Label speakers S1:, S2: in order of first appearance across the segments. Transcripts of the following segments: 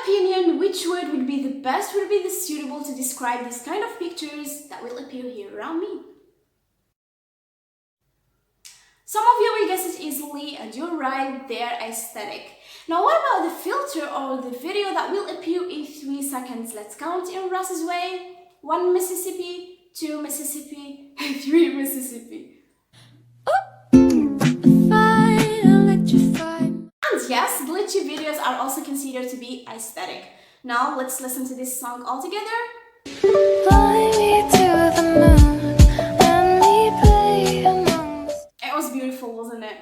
S1: opinion, which word would be the best, would be the suitable to describe these kind of pictures that will appear here around me? Some of you will guess it easily, and you're right, they're aesthetic. Now what about the filter or the video that will appear in 3 seconds? Let's count in Russ's way. 1 Mississippi, 2 Mississippi, 3 Mississippi. And yes, glitchy videos are also considered to be aesthetic. Now let's listen to this song all together. Fly me to the moon, let me play among. It was beautiful, wasn't it?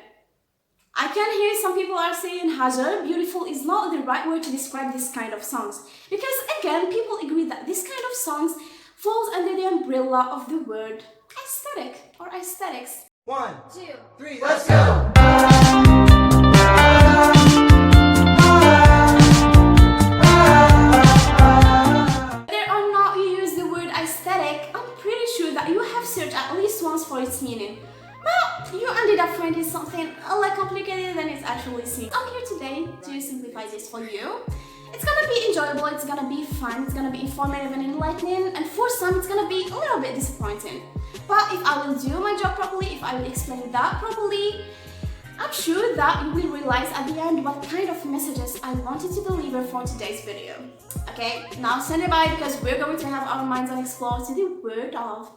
S1: I can hear some people are saying, Hajar, beautiful is not the right word to describe this kind of songs. Because again, people agree that this kind of songs falls under the umbrella of the word aesthetic or aesthetics.
S2: 1, 2, 3, let's go!
S1: At least once for its meaning, but you ended up finding something a lot complicated than it actually seems. I'm here today to simplify this for you. It's gonna be enjoyable, it's gonna be fun, it's gonna be informative and enlightening, and for some it's gonna be a little bit disappointing. But if I will do my job properly, if I will explain that properly, I'm sure that you will realize at the end what kind of messages I wanted to deliver for today's video. Okay, now stand by because we're going to have our minds unexplored to the word of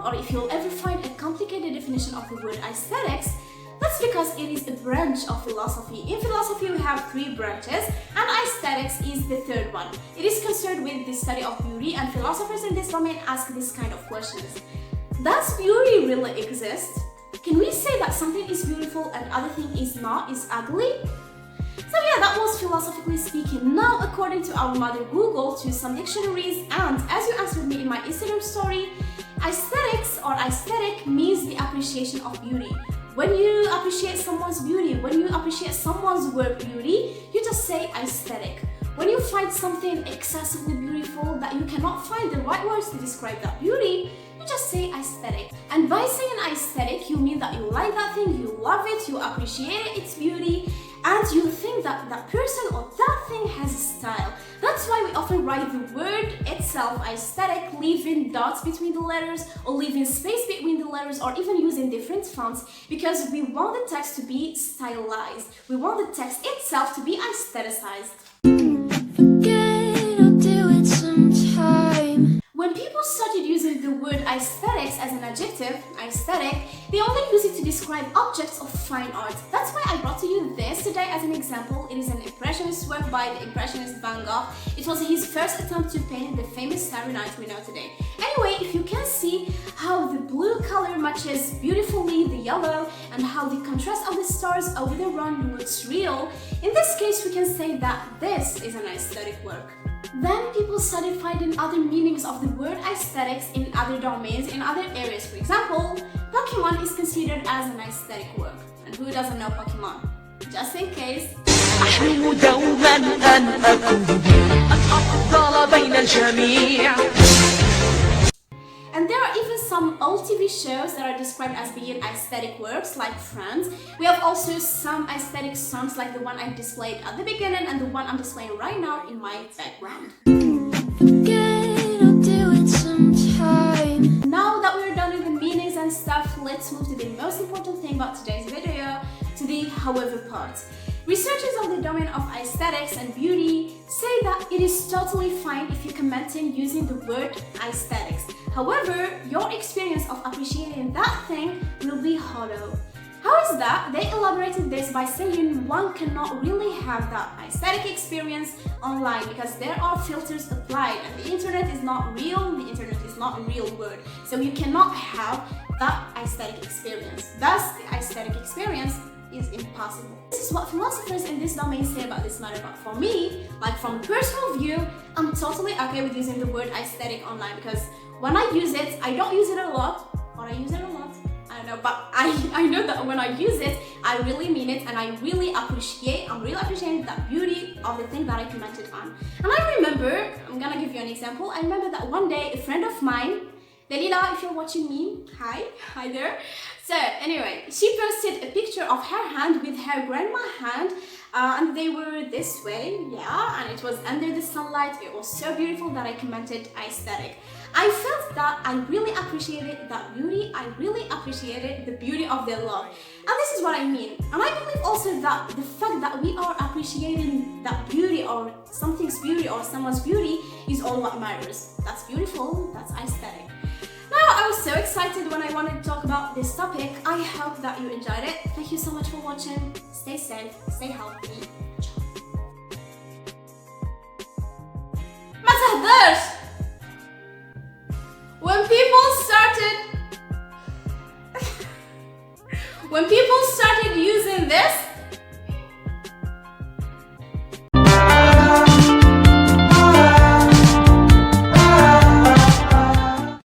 S1: or if you'll ever find a complicated definition of the word aesthetics, that's because it is a branch of philosophy. In philosophy, we have 3 branches, and aesthetics is the 3rd one. It is concerned with the study of beauty, and philosophers in this domain ask this kind of questions. Does beauty really exist? Can we say that something is beautiful and other thing is not, is ugly? So yeah, that was philosophically speaking. Now, according to our mother Google, to some dictionaries, and as you answered me in my Instagram story, aesthetics or aesthetic means the appreciation of beauty. When you appreciate someone's beauty, when you appreciate someone's work beauty, you just say aesthetic. When you find something excessively beautiful that you cannot find the right words to describe that beauty, you just say aesthetic. And by saying aesthetic, you mean that you like that thing, you love it, you appreciate its beauty, and you think that that person or that thing has a style. That's why we often write the word itself aesthetic, leaving dots between the letters or leaving space between the letters or even using different fonts, because we want the text to be stylized. We want the text itself to be aestheticized. When people started using the word aesthetics as an adjective, aesthetic, they only use it to describe objects of fine art. That's why I brought to you this today as an example. It is an impressionist work by the impressionist Van Gogh. It was his first attempt to paint the famous Starry Night we know today. Anyway, if you can see how the blue color matches beautifully the yellow and how the contrast of the stars over the run looks real, in this case we can say that this is an aesthetic work. Then people started finding other meanings of the word aesthetics in other domains, in other areas. For example, Pokemon is considered as an aesthetic work. And who doesn't know Pokemon? Just in case. And there are even some old TV shows that are described as being aesthetic works, like Friends. We have also some aesthetic songs like the one I displayed at the beginning and the one I'm displaying right now in my background. Now that we're done with the meanings and stuff, let's move to the most important thing about today's video, to the however part. Researchers of the domain of aesthetics and beauty say that it is totally fine if you're commenting using the word aesthetics. However, your experience of appreciating that thing will be hollow. How is that? They elaborated this by saying one cannot really have that aesthetic experience online because there are filters applied and the internet is not real, the internet is not a real word. So you cannot have that aesthetic experience. Thus, the aesthetic experience is impossible. This is what philosophers in this domain say about this matter, but for me, like from a personal view, I'm totally okay with using the word aesthetic online because when I use it, I don't use it a lot, or I use it a lot, I don't know, but I know that when I use it, I really mean it and I'm really appreciating the beauty of the thing that I commented on. And I remember, I'm gonna give you an example, I remember that one day a friend of mine, Delila, if you're watching me, hi there. So anyway, she posted a picture of her hand with her grandma hand, and they were this way, yeah, and it was under the sunlight. It was so beautiful that I commented aesthetic. I felt that I really appreciated that beauty. I really appreciated the beauty of their love. And this is what I mean. And I believe also that the fact that we are appreciating that beauty or something's beauty or someone's beauty is all what matters. That's beautiful, that's aesthetic. Now, I was so excited when I wanted to talk about this topic. I hope that you enjoyed it. Thank you so much for watching. Stay safe, stay healthy. ما تهدرش. When people started